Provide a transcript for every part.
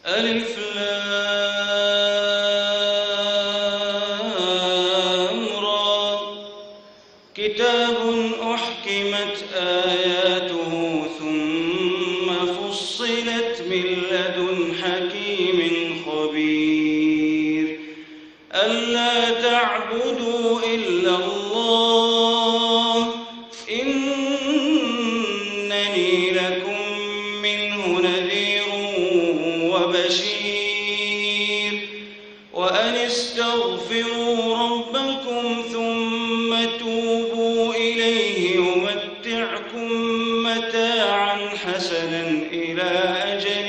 ألف لام را. كتاب أحكمت آياته ثم فصلت من لدن حكيم خبير. ألا تعبدوا إلا الله إنني لكم منه نذير وبشير. وأن استغفروا ربكم ثم توبوا إليه يمتعكم متاعا حسنا إلى أجل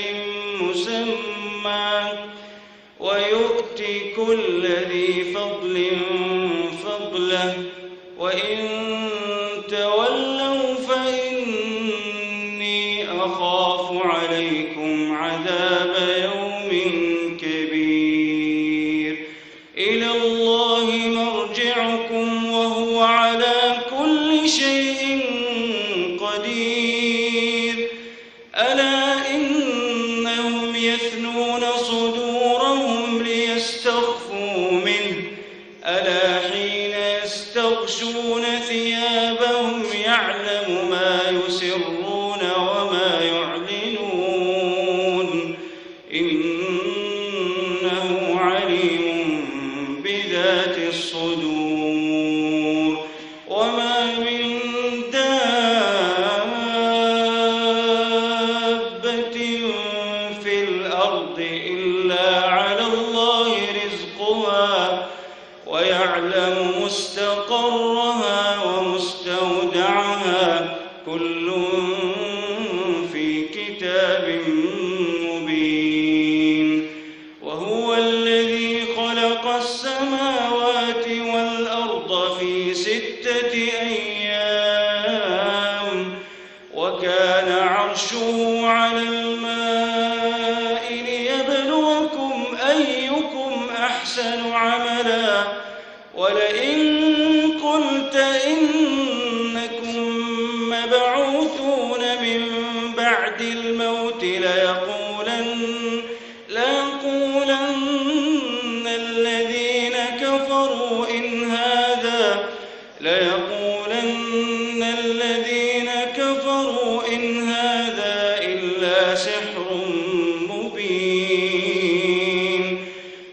مسمى ويؤت كل ذي فضل فضله وإن تولوا فإني أخاف عليكم عذاب يوم كبير. إلى الله مرجعكم وهو على كل شيء قدير. ألا إنهم يثنون صدورهم ليستخفوا منه ألا حين يستغشون ثيابهم يعلم ما يسرون وما يعلنون إنه عليم بذات الصدور. وما من دابة في الأرض إلا على الله رزقها ويعلم مستقرها ومستودعها كل في كتاب مبين. وهو الذي خلق السماوات والأرض في 6 أيام وكان عرشه على الماء ليبلوكم أيكم أحسن عملا. ولئن قلت إنكم مبعوثون من بعد الموت ليقولن الذين كفروا إن هذا إلا سحر مبين.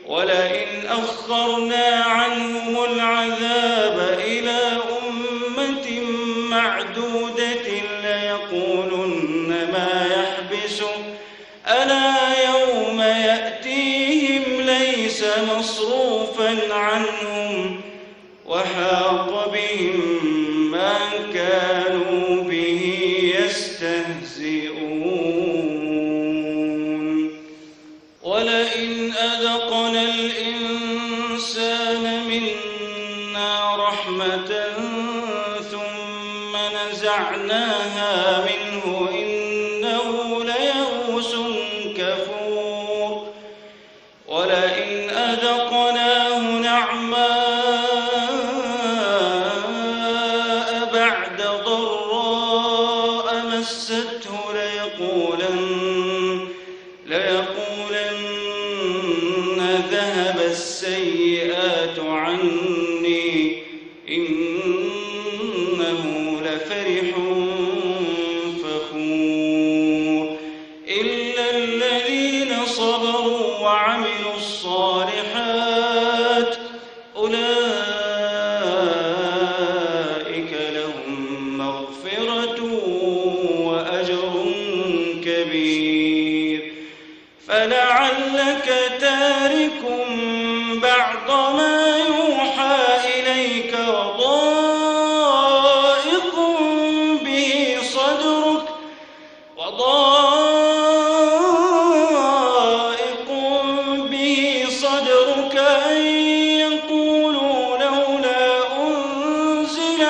ولئن أخرنا عنهم العذاب إلى أمة معدودة ليقولن ما يحبسه ألا يوم يأتيهم ليس مصروفا عنهم وحاق بهم ما كانوا به يستهزئون. ولئن أذقنا الإنسان منا رحمة ثم نزعناها منه إنه ليئوس كفور. ولئن أذقناه نعماء بعد ضراء مسته ليقولن ذهب السيئات عني إنه لفرح فخور. إلا الذين صبروا وعملوا الصالحات أولئك لهم مغفرة وأجر كبير. فلعلك تارك بعض ما يوحى إليك وضائق به صدرك أن يقولوا لولا أنزل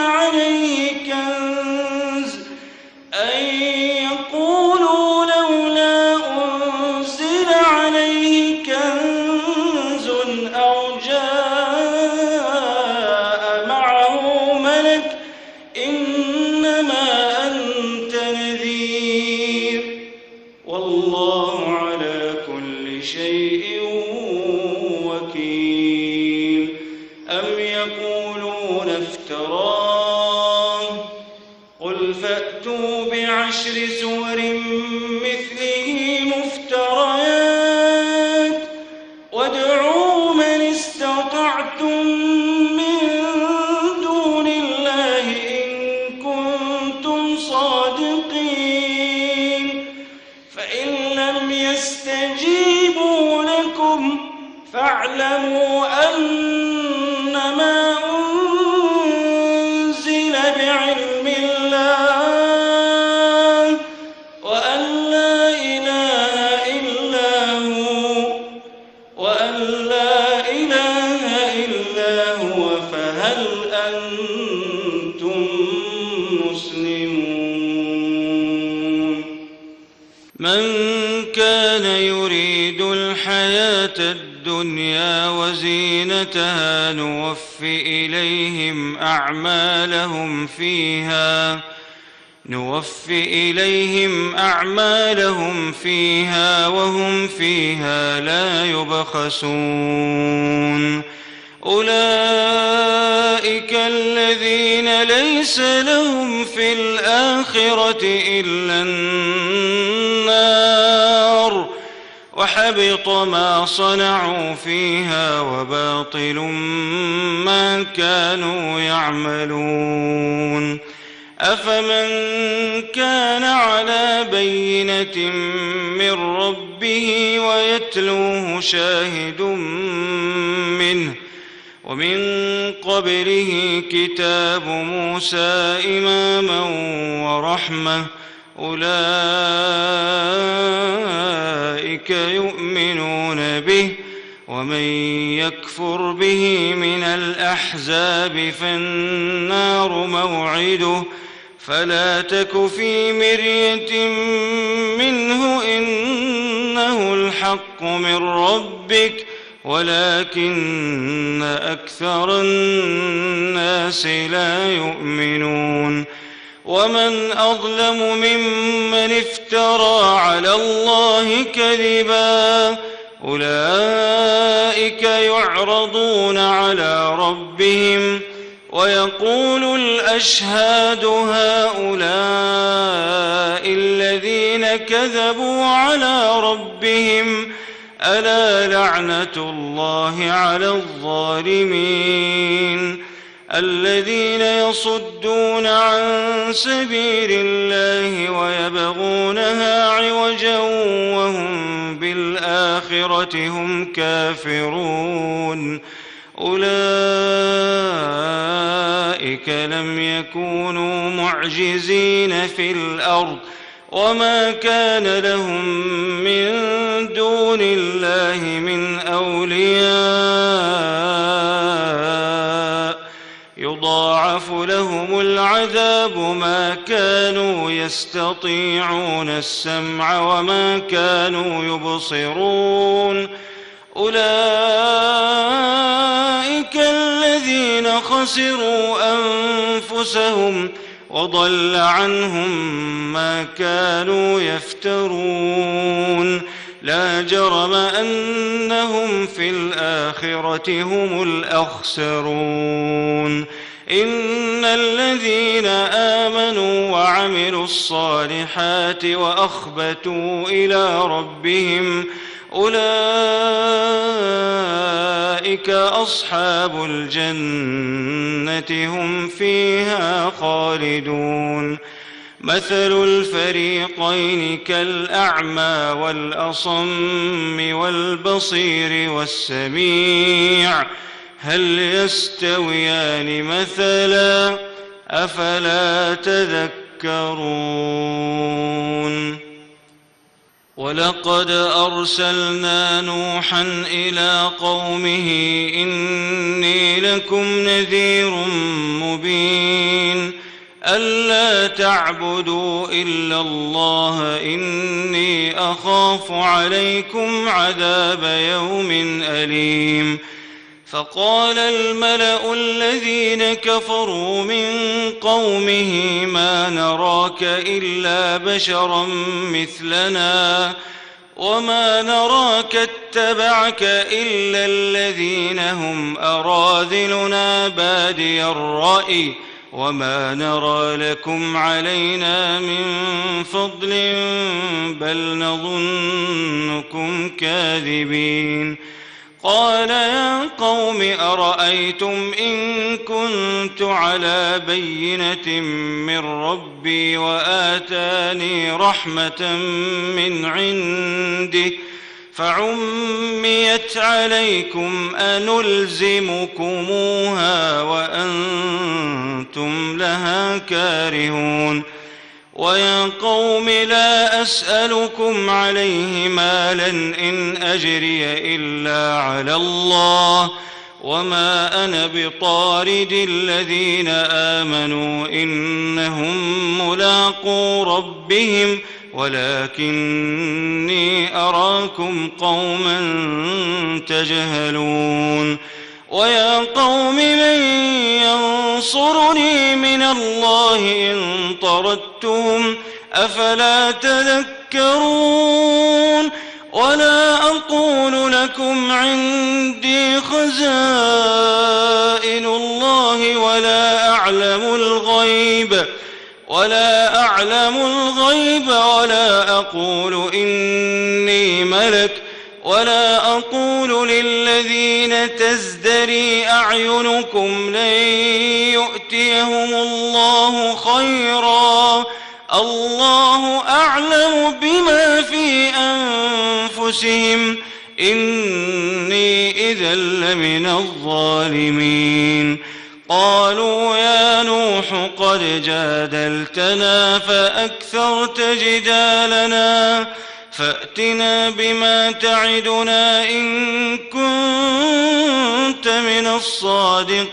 عليه كنز أو جاء شيء وكيل أم يقولون افتراه قل فأتوا بعشر سور مثله مفتريات وادعوا من استطعتم من دون الله إن كنتم صادقين فإن لم يستجيبوا لكم فاعلموا أنما أنزل بعلم الله وأن لا إله إلا هو فهل أنتم مسلمون من كان يريد الحياة الدنيا وزينتها نوفِ إليهم أعمالهم فيها وهم فيها لا يبخسون أولئك الذين ليس لهم في الآخرة إلا النار وحبط ما صنعوا فيها وباطل ما كانوا يعملون أفمن كان على بينة من ربه ويتلوه شاهد منه ومن قبله كتاب موسى إماما ورحمة أولئك يؤمنون به ومن يكفر به من الأحزاب فالنار موعده فلا تك في مرية منه إنه الحق من ربك ولكن أكثر الناس لا يؤمنون ومن أظلم ممن افترى على الله كذبا أولئك يعرضون على ربهم ويقول الأشهاد هؤلاء الذين كذبوا على ربهم ألا لعنة الله على الظالمين الذين يصدون عن سبيل الله ويبغونها عوجا وهم بالآخرة هم كافرون أولئك لم يكونوا معجزين في الأرض وما كان لهم من دون الله من أولياء يضاعف لهم العذاب ما كانوا يستطيعون السمع وما كانوا يبصرون أولئك الذين خسروا أنفسهم وضل عنهم ما كانوا يفترون لا جرم أنهم في الآخرة هم الأخسرون إن الذين آمنوا وعملوا الصالحات وأخبتوا إلى ربهم أولئك أصحاب الجنة هم فيها خالدون مثل الفريقين كالأعمى والأصم والبصير والسميع هل يستويان مثلا أفلا تذكرون ولقد أرسلنا نوحا إلى قومه إني لكم نذير مبين ألا تعبدوا إلا الله إني أخاف عليكم عذاب يوم أليم فقال الملأ الذين كفروا من قومه ما نراك إلا بشرا مثلنا وما نراك اتبعك إلا الذين هم أراذلنا بادي الرأي وما نرى لكم علينا من فضل بل نظنكم كاذبين. قال يا قوم أرأيتم إن كنت على بينة من ربي وآتاني رحمة من عنده فعميت عليكم أنلزمكموها وأنتم لها كارهون. ويا قوم لا أسألكم عليه مالا إن أجري إلا على الله وما أنا بطارد الذين آمنوا إنهم ملاقو ربهم ولكني أراكم قوما تجهلون. ويا قوم من ينصرني من الله إن طردتهم أفلا تذكرون. ولا أقول لكم عندي خزائن الله ولا أعلم الغيب ولا أقول إني ملك ولا أقول للذين تزدري أعينكم لن يؤتيهم الله خيرا الله أعلم بما في أنفسهم إني إذا لمن الظالمين. قالوا يا نوح قد جادلتنا فأكثرت جدالنا فأتنا بما تعدنا إن كنت من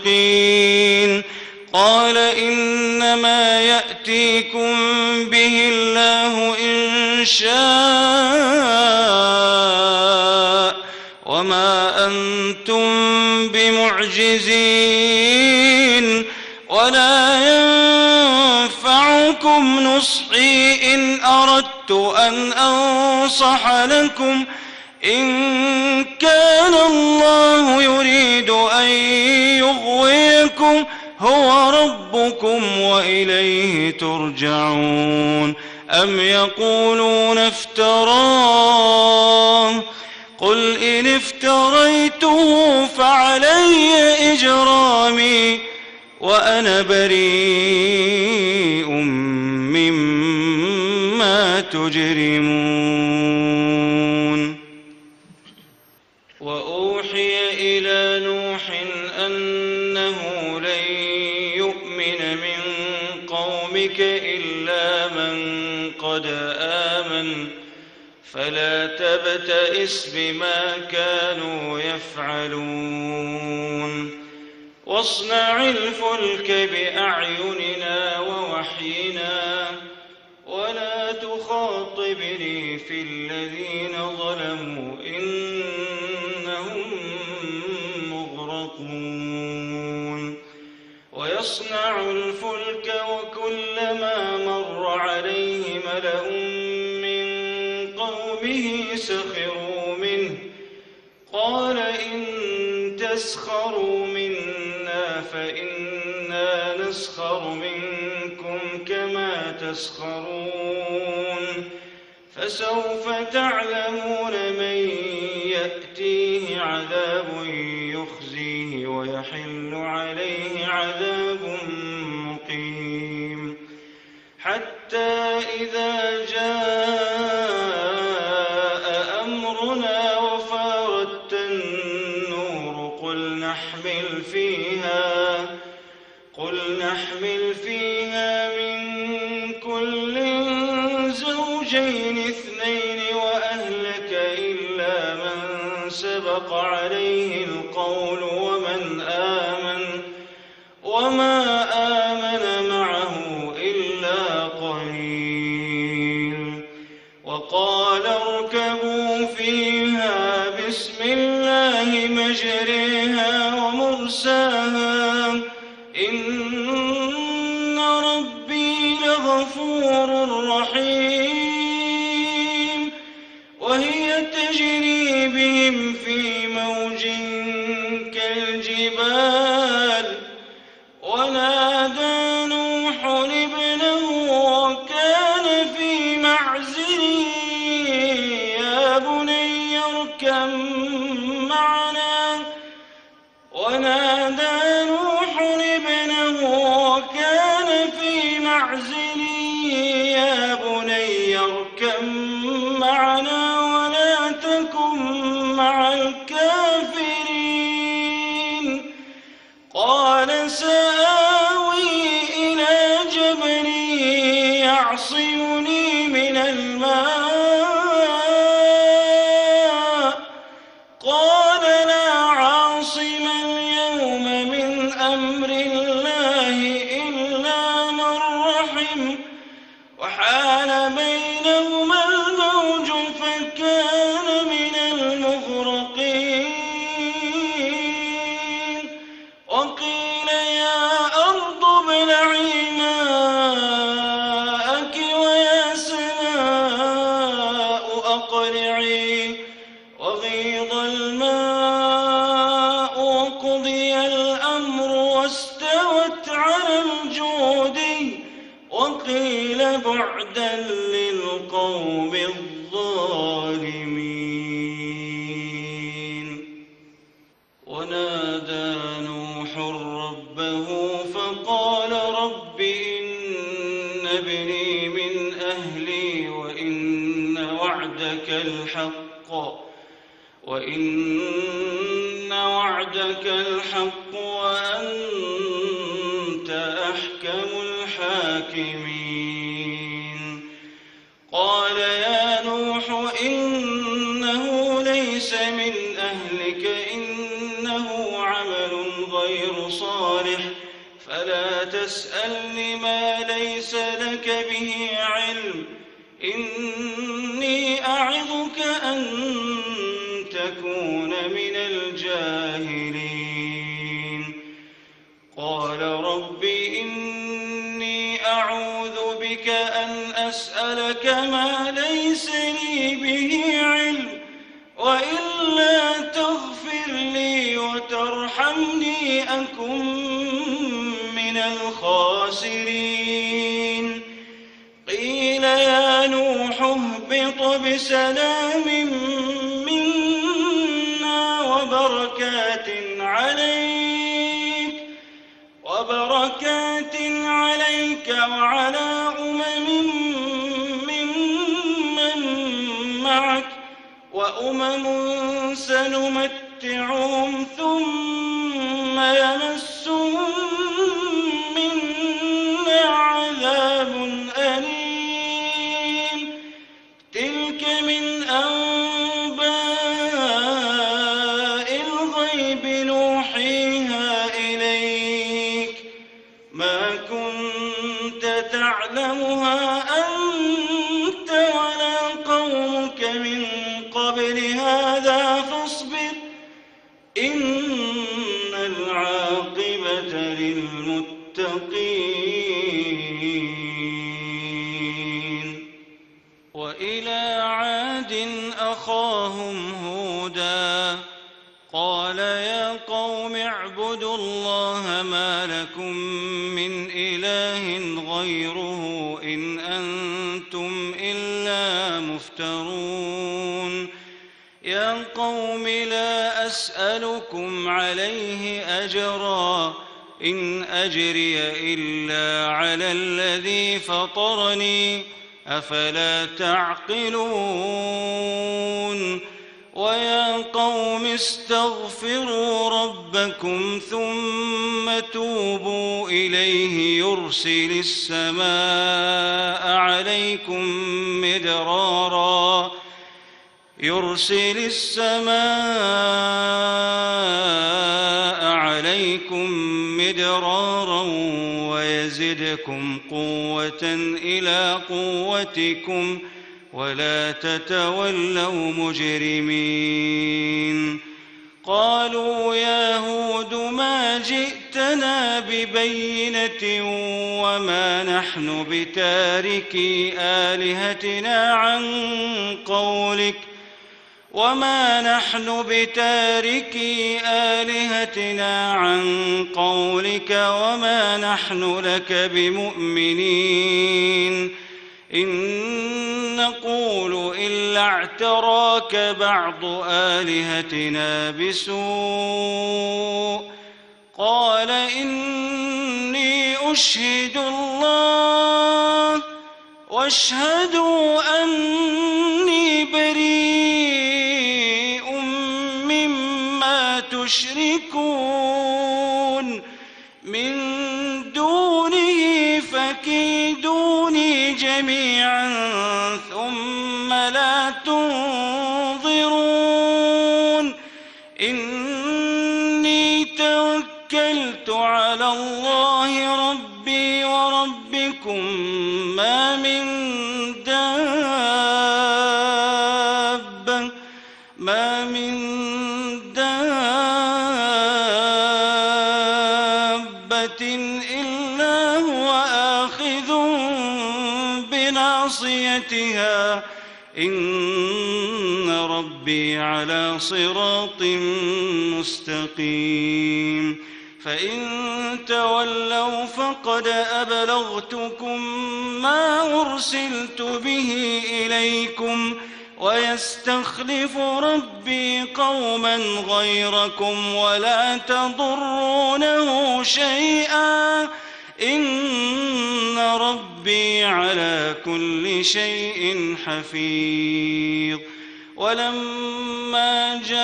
الصادقين. قال إنما يأتيكم به الله إن شاء وما أنتم بمعجزين ولا ينفعكم نصحي إن أردت أن أنصح لكم إن كان الله يريد أن يغويكم هو ربكم وإليه ترجعون. أم يقولون افتراه قل إن افتريته فعلي إجرامي وأنا بريء مما تجرمون. وأوحي إلى نوح أنه لن يؤمن من قومك إلا من قد آمن فلا تبتئس بما كانوا يفعلون. واصنع الفلك بأعيننا ووحينا ولا تخاطبني في الذين ظلموا إنهم مغرقون. ويصنع الفلك وكلما مر عليه ملأ من قومه سخروا منه قال إن تسخروا منا فإنا نسخر منكم كما تسخرون. فسوف تعلمون من يأتيه عذاب يخزيه ويحل عليه عذاب مقيم. حتى إذا جاء أمرنا وفارت النور قل نحمل فيها من كل زوجين اثنين وأهلك إلا من سبق عليه القول وما آمن معه إلا قليل. وقال اركبوا فيها بسم الله مجريها ومرساها إن ربي لغفور رحيم. وهي اركب معنا ونادى نوح ابنه وكان في معزل يا بني اركب معنا ولا تكن مع الكافرين قال سآوي إلى جبل يعصمني من الماء قال لا عاصم اليوم من أمر الله إلا من رحم وحال بينهما الموج فكان من المغرقين وقيل يا أرض ابلعي ماءك ويا سماء أقلعي وغيض الماء وقضي الأمر واستوت على الجود وقيل بعدا للقوم الظالمين ونادى نوح ربه فقال رب إن ابني من أهلي وإن وعدك الحق وأنت أحكم الحاكمين قال يا نوح إنه ليس من أهلك إنه عمل غير صالح فلا تسألني ما ليس لك به علم إني أعظك أن تكون من الجاهلين قال رب إني أعوذ بك أن أسألك ما ليس لي به علم وإلا تغفر لي وترحمني أكن من الخاسرين قيل يا نوح اهبط بسلام منا وبركات عليك وعلى ممن معك وأمم سنمتعهم ثم يمسهم منا عذاب أليم تلك من أنباء الغيب نوحيها إليك ما كنت تعلمها أنت ولا قومك من قبل هذا فاصبر إن العاقبة للمتقين وإلى عاد أخاهم هودا قال يا قوم اعبدوا الله ما لكم من إله غيره إن أنتم إلا مفترون يا قوم لا أسألكم عليه أجرا إن أجري إلا على الذي فطرني أفلا تعقلون ويا قوم استغفروا ربكم ثم توبوا إليه يرسل السماء عليكم مدرارا ويزدكم قوة إلى قوتكم ولا تتولوا مجرمين قالوا يا هود ما جئتنا ببينة وما نحن بتاركي آلهتنا عن قولك وما نحن لك بمؤمنين إن نقول إلا اعتراك بعض آلهتنا بسوء قال إني أشهد الله واشهدوا أني بريء مما تشركون من دونه فكيدوني جميعا ثم لا تنظرون إني توكلت على الله ربي وربكم ما من دابة إلا هو آخذ بناصيتها إن ربي على صراط مستقيم فإن تولوا فقد أبلغتكم ما أرسلت به إليكم ويستخلف ربي قوما غيركم ولا تضرونه شيئا إن ربي على كل شيء حفيظ ولما جاء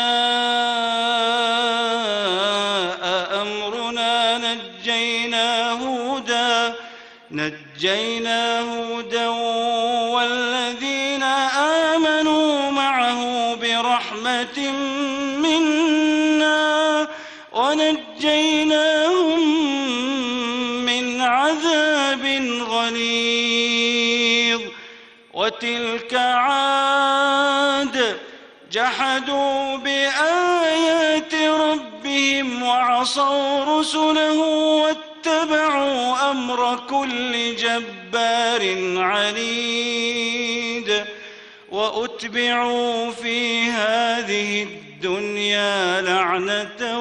أمرنا نجينا هودا والذين آمنوا معه برحمة منا ونجيناهم من عذاب غليظ وتلك عاد جحدوا بآيات ربهم وعصوا رسله واتبعوا أمر كل جبار عنيد وأتبعوا في هذه الدنيا لعنة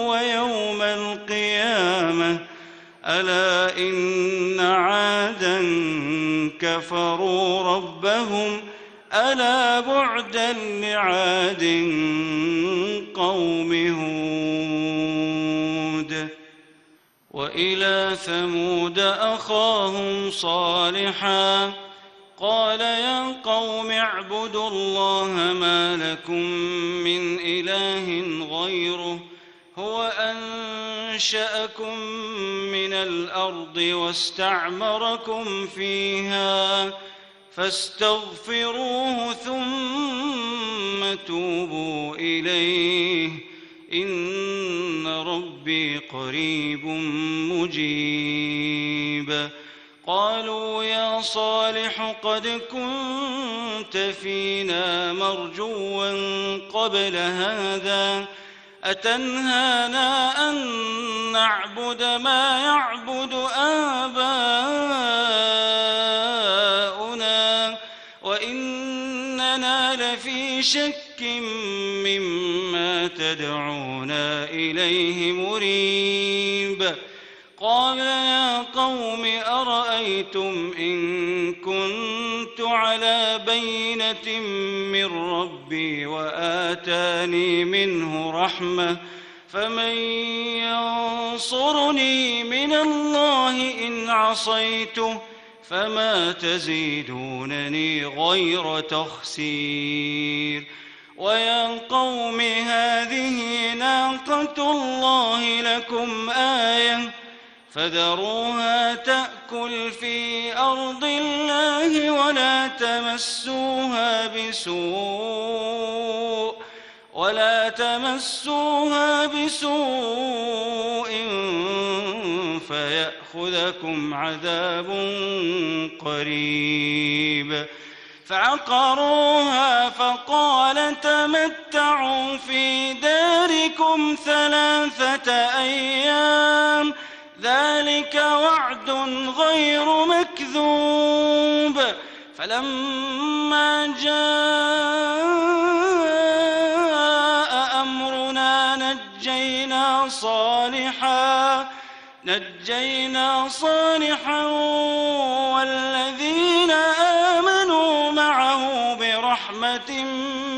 ويوم القيامة ألا إن عادا كفروا ربهم ألا بعدا لعاد قوم هود وإلى ثمود أخاهم صالحا قال يا قوم اعبدوا الله ما لكم من إله غيره هو أنشأكم من الأرض واستعمركم فيها فاستغفروه ثم توبوا إليه إن ربي قريب مجيب قالوا يا صالح قد كنت فينا مرجوا قبل هذا أتنهانا أن نعبد ما يعبد آباؤنا وإننا لفي شك مما تدعونا إليه مريب قال يا قوم أرأيتم إن كنت على بينة من ربي وآتاني منه رحمة فمن ينصرني من الله إن عصيته فما تزيدونني غير تخسير ويا قوم هذه ناقة الله لكم آية فذروها تأكل في أرض الله ولا تمسوها بسوء فيأخذكم عذاب قريب فعقروها فقال تمتعوا في داركم 3 أيام ذلك وعد غير مكذوب فلما جاء أمرنا نجينا صالحا والذين آمنوا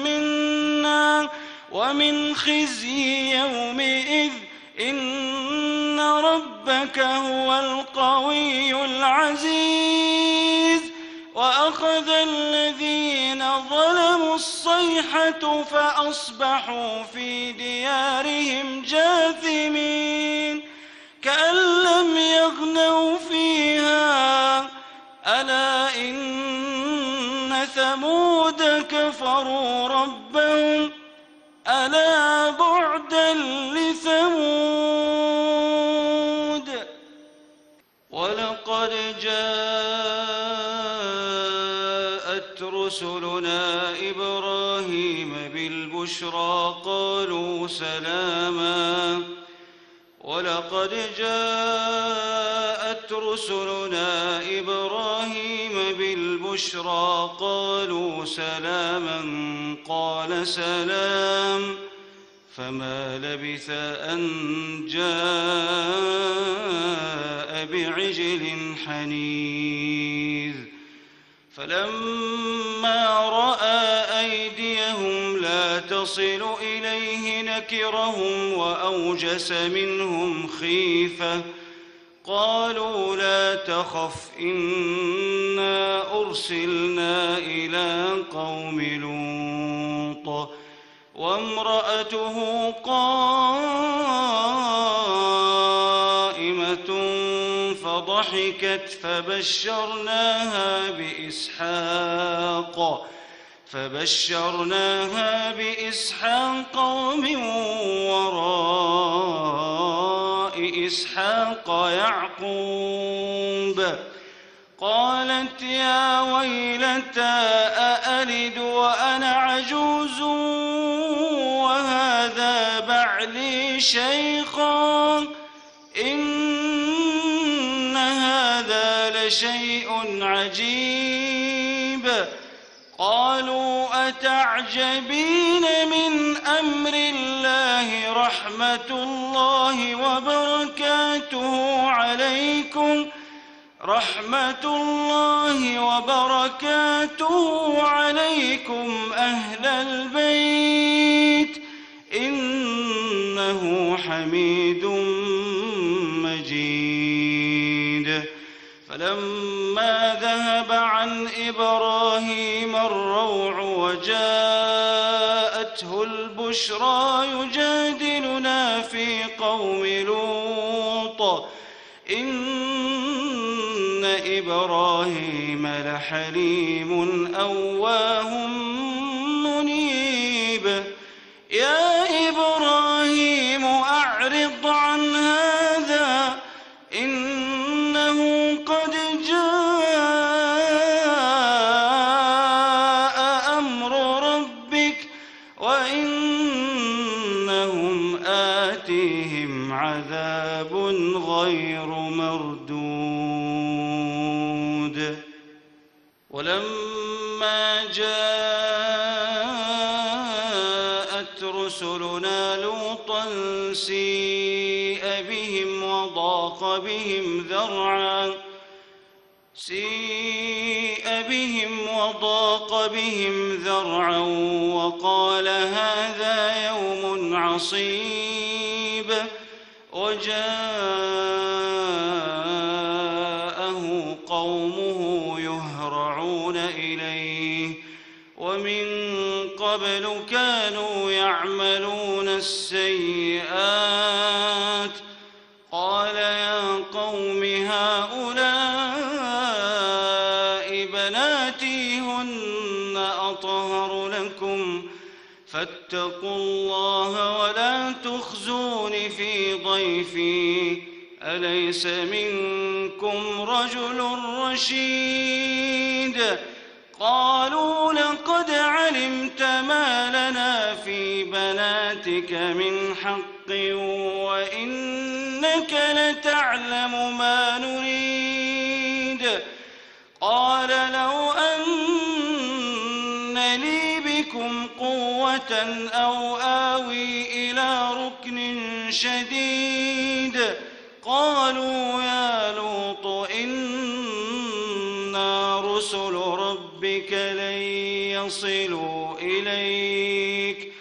منا ومن خزي يومئذ إن ربك هو القوي العزيز وأخذ الذين ظلموا الصيحة فأصبحوا في ديارهم جاثمين كأن لم يغنوا فيها ألا إن ثمود كفروا ربهم ألا بعدا لثمود ولقد جاءت رسلنا إبراهيم بالبشرى قالوا سلاما ولقد جاءت رسلنا إبراهيم بالبشرى قالوا سلاما قال سلام فما لبث أن جاء بعجل حنيذ فلما رأى أيديهم لا تصل إليه نكرهم وأوجس منهم خيفة قالوا لا تخف إنا أرسلنا إلى قوم لوط وامرأته قائمة فضحكت فبشرناها بإسحاق ومن وراء إسحاق يعقوب قالت يا ويلتى أألد وأنا عجوز وهذا بعلي شيخا إن هذا لشيء عجيب قالوا أتعجبين من أمر الله رحمة الله وبركاته عليكم أهل البيت إنه حميد مجيد فلما ذهب عن إبراهيم الروع وجاءته البشرى يجادلنا في قوم لوط إن إبراهيم لحليم أواه منيب يا إبراهيم أعرض عن هذا إنه قد جاء أمر ربك وإنهم آتيهم عذاب غير مردود ولما جاءت رسلنا لوطا سيء بهم وضاق بهم ذرعا وقال هذا يوم عصيب وجاءه قومه يهرعون إليه ومن قبل كانوا يعملون السيئات قال يا قوم هؤلاء بناتي هن أطهر لكم فاتقوا الله ولا تخزون في ضيفي أليس منكم رجل رشيد قالوا لقد علمت ما لنا في بناتك من حق وإنك لتعلم ما نريد قال لو أن لي بكم قوة أو آوي إلى ركن شديد قالوا يا لوط إنا رسل ربك لن يصلوا إليك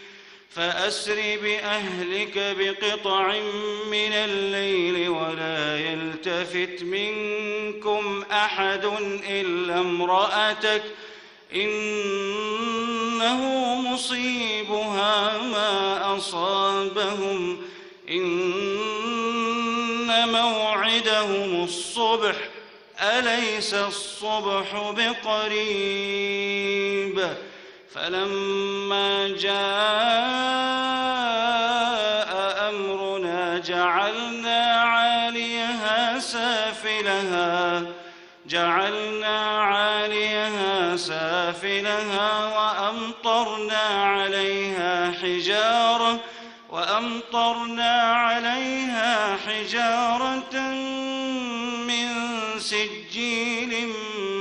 فأسر بأهلك بقطع من الليل ولا يلتفت منكم أحد إلا امرأتك إنه مصيبها ما أصابهم إن موعدهم الصبح أليس الصبح بقريب فلما جاء أمرنا جعلنا عاليها سافلها وأمطرنا عليها حجارة من سجيل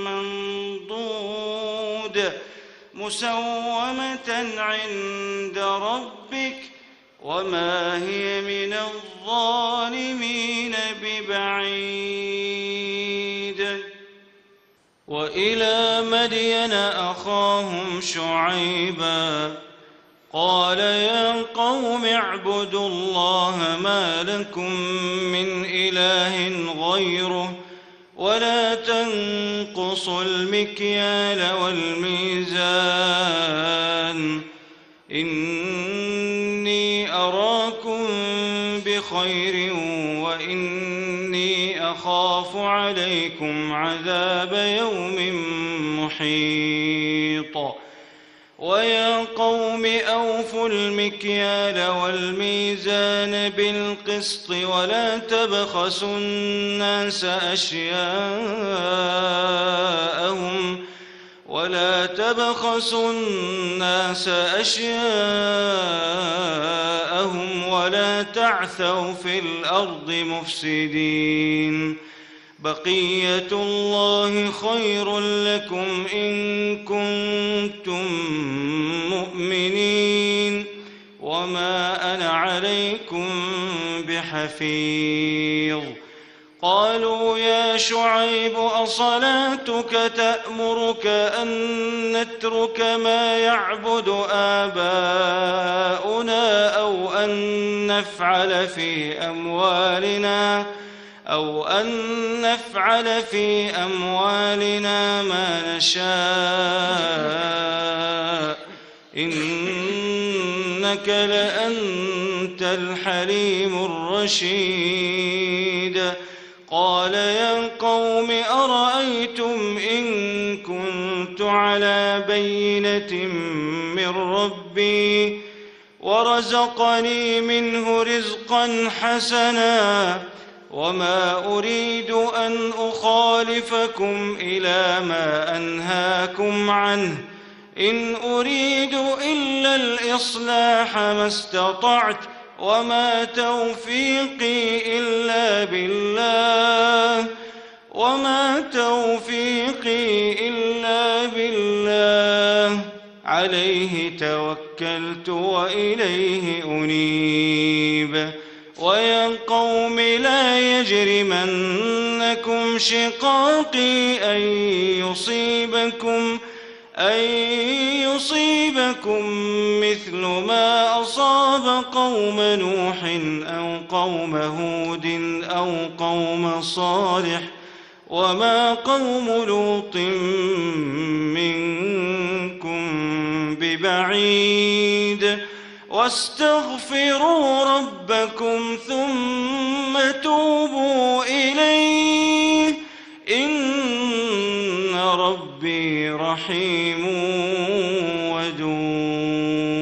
منضود مسومة عند ربك وما هي من الظالمين ببعيد. وإلى مدين أخاهم شعيبا قال يا قوم اعبدوا الله ما لكم من إله غيره ولا تنقصوا المكيال والميزان إني أراكم بخير وإني أخاف عليكم عذاب يوم محيط. ويا قوم أوفوا المكيال والميزان بالقسط ولا تبخسوا الناس أشياءهم ولا تعثوا في الأرض مفسدين بقية الله خير لكم إن كنتم مؤمنين وما أنا عليكم بحفيظ. قالوا يا شعيب أصلاتك تأمرك أن نترك ما يعبد آباؤنا أو أن نفعل في أموالنا ما نشاء إنك لأنت الحليم الرشيد. قال يا قوم أرأيتم إن كنت على بينة من ربي ورزقني منه رزقا حسنا وما أريد أن أخالفكم إلى ما أنهاكم عنه إن أريد إلا الإصلاح ما استطعت وما توفيقي إلا بالله عليه توكلت وإليه أنيب. ويا قوم لا يجرمنكم شقاقي أن يصيبكم مثل ما أصاب قوم نوح أو قوم هود أو قوم صالح وما قوم لوط منكم ببعيد. واستغفروا ربكم ثم توبوا إليه إن ربي رحيم ودود.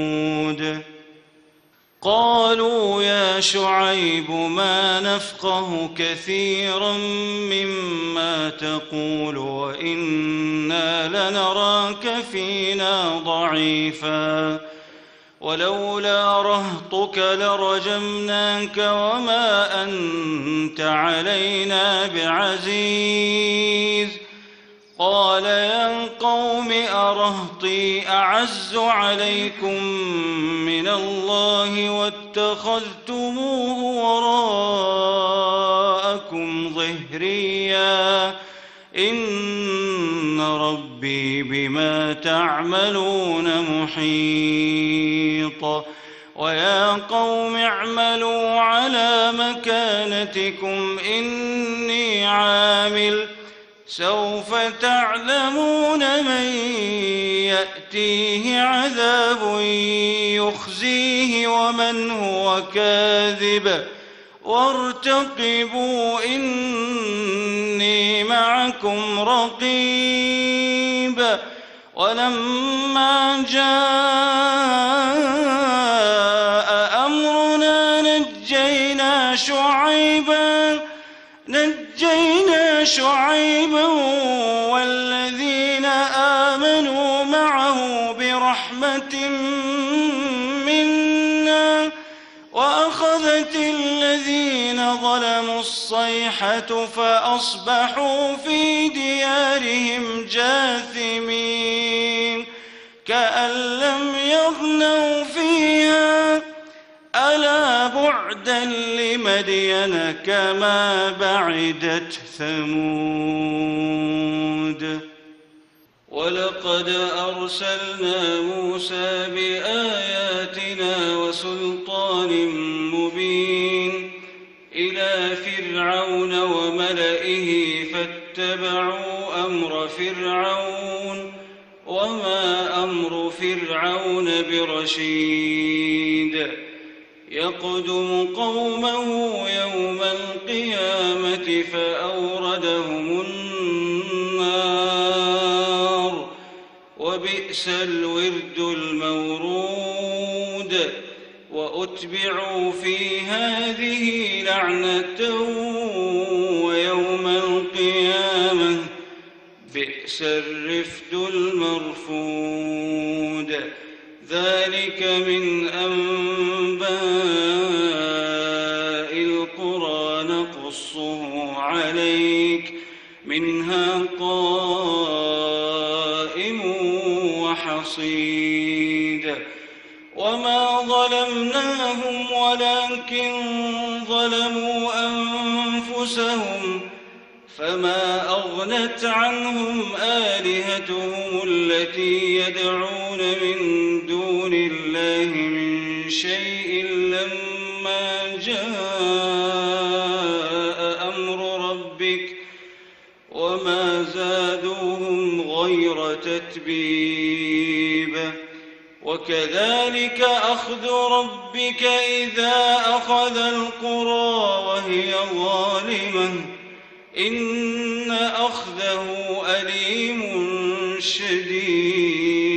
قالوا يا شعيب ما نفقه كثيرا مما تقول وإنا لنراك فينا ضعيفا ولولا رهطك لرجمناك وما أنت علينا بعزيز. قال يا قوم أرهطي أعز عليكم من الله واتخذتموه وراءكم ظهريا إن ربي بما تعملون محيط. ويا قوم اعملوا على مكانتكم إني عامل سوف تعلمون من يأتيه عذاب يخزيه ومن هو كاذب وارتقبوا إني معكم رقيب. ولما جاء أمرنا نجينا شعيبا والذين آمنوا معه برحمة منا وأخذت الذين ظلموا الصيحة فأصبحوا في ديارهم جاثمين كأن لم يغنوا فيها ألا بعدا لمدين كما بعدت ثمود. ولقد أرسلنا موسى بآياتنا وسلطان مبين إلى فرعون وملئه فاتبعوا أمر فرعون وما أمر فرعون برشيد. يقدم قومه يوم القيامة فأوردهم النار وبئس الورد المورود. وأتبعوا في هذه لعنة ويوم القيامة بئس الرفد المرفود. ذلك من أنباء القرى نقصه عليك منها قائم وحصيد. وما ظلمناهم ولكن ظلموا أنفسهم فما أغنت عنهم آلهتهم التي يدعون من دون الله من شيء لما جاء أمر ربك وما زادوهم غير تتبيب. وكذلك أخذ ربك إذا أخذ القرى وهي ظالمة إن أخذه أليم شديد.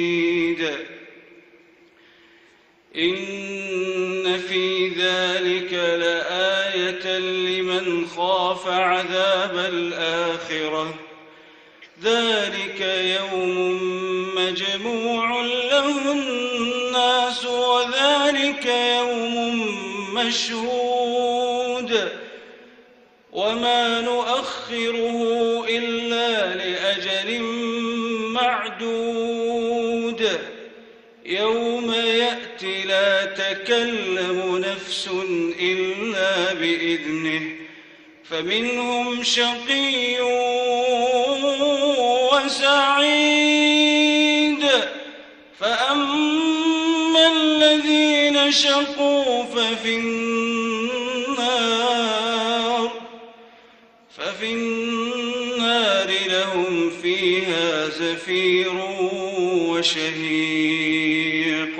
إن في ذلك لآية لمن خاف عذاب الآخرة. ذلك يوم مجموع له الناس وذلك يوم مشهود وما نؤخره إلا لأجل معدود. يوم يأتي لا تكلم نفس إلا بإذنه فمنهم شقي وسعيد. فأما الذين شقوا ففي النار لهم فيها زفير وشهيق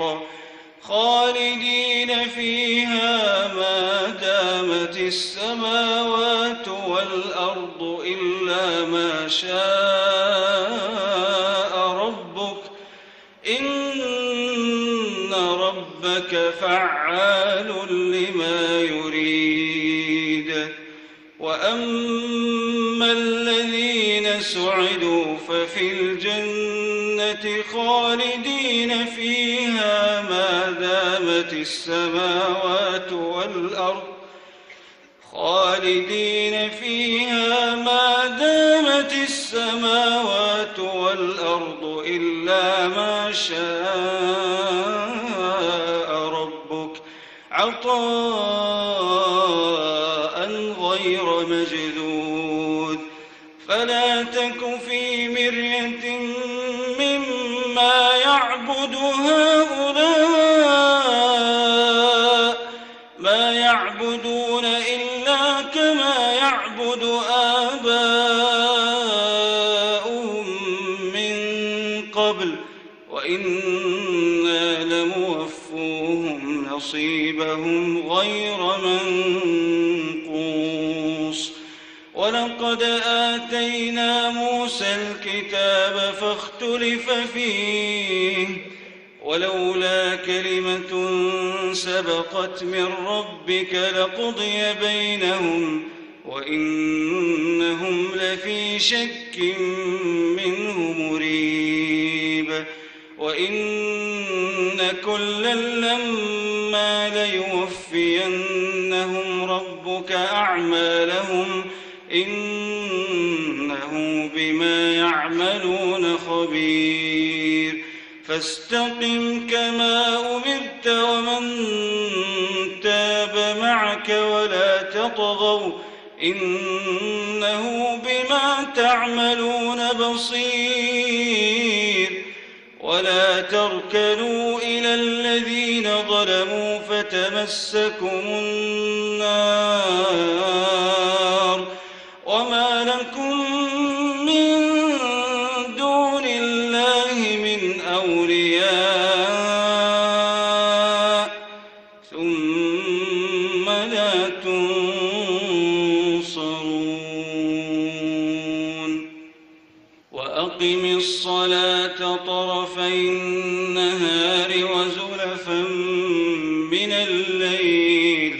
خالدين فيها ما دامت السماوات والأرض إلا ما شاء ربك إن ربك فعال لما يريد. وأما الذين سعدوا ففي الجنة خالدين فيها ما دامت السماوات والأرض إلا ما شاء ربك عطاء غير مجذوذ. فلا تك في مرية مما نصيبهم غير منقوص. ولقد آتينا موسى الكتاب فاختلف فيه ولولا كلمة سبقت من ربك لقضي بينهم وإنهم لفي شك منه مريب. وإن كلا لما ليوفينهم ربك أعمالهم إنه بما يعملون خبير. فاستقم كما أمرت ومن تاب معك ولا تطغوا إنه بما تعملون بصير. ولا تركنوا إلى الذين ظلموا فتمسكم النار وما لكم من دون الله من أولياء ثم لا تنصرون. وأقم الصلاة طرفي النهار وزلفا من الليل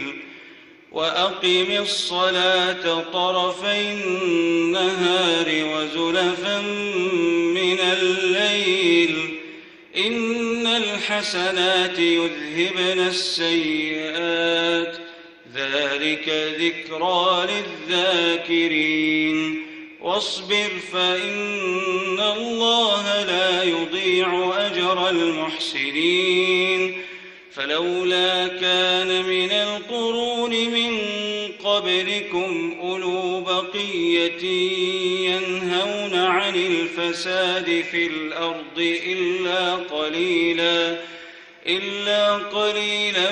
وأقم الصلاة طرفي النهار وزلفا من الليل إن الحسنات يذهبن السيئات ذلك ذكرى للذاكرين. واصبر فإن الله لا يضيع أجر المحسنين. فلولا كان من القرون من قبلكم أولو بقية ينهون عن الفساد في الأرض إلا قليلا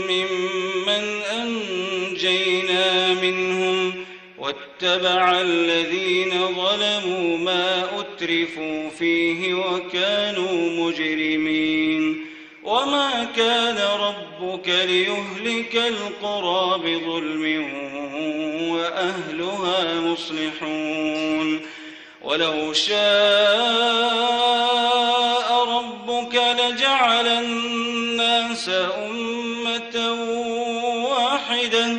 ممن أنجينا منهم واتبع الذين ظلموا ما أترفوا فيه وكانوا مجرمين. وما كان ربك ليهلك القرى بظلم وأهلها مصلحون. ولو شاء ربك لجعل الناس أمة واحدة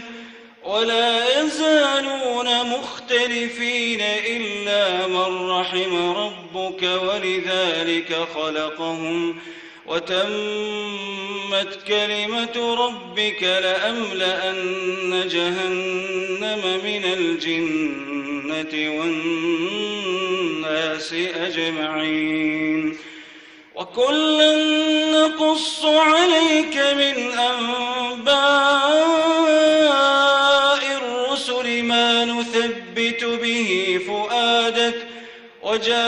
ولا يزالون مختلفين إلا من رحم ربك ولذلك خلقهم وتمت كلمة ربك لأملأن جهنم من الجنة والناس أجمعين. وكلا نقص عليك من أنباء الرسل ما نثبت به فؤادك وجاءك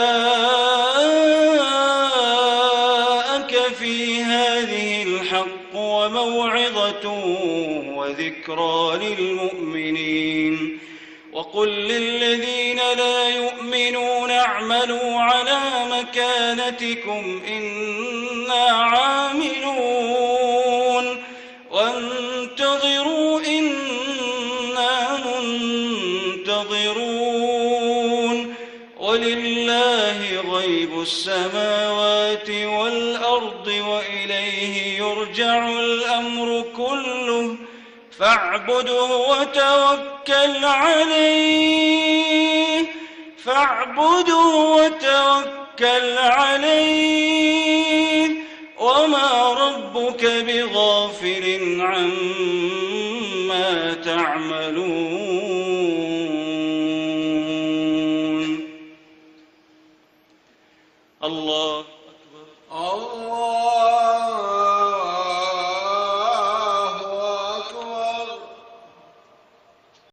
في هذه الحق وموعظة وذكرى للمؤمنين. وقل للذين لا يؤمنون اعملوا على مكانتكم إنا عاملون وانتظروا إنا منتظرون. ولله غيب السماوات والأرض وإليه يرجع الأمر كله فاعبده وتوكل عليه وما ربك بغافل عما تعملون.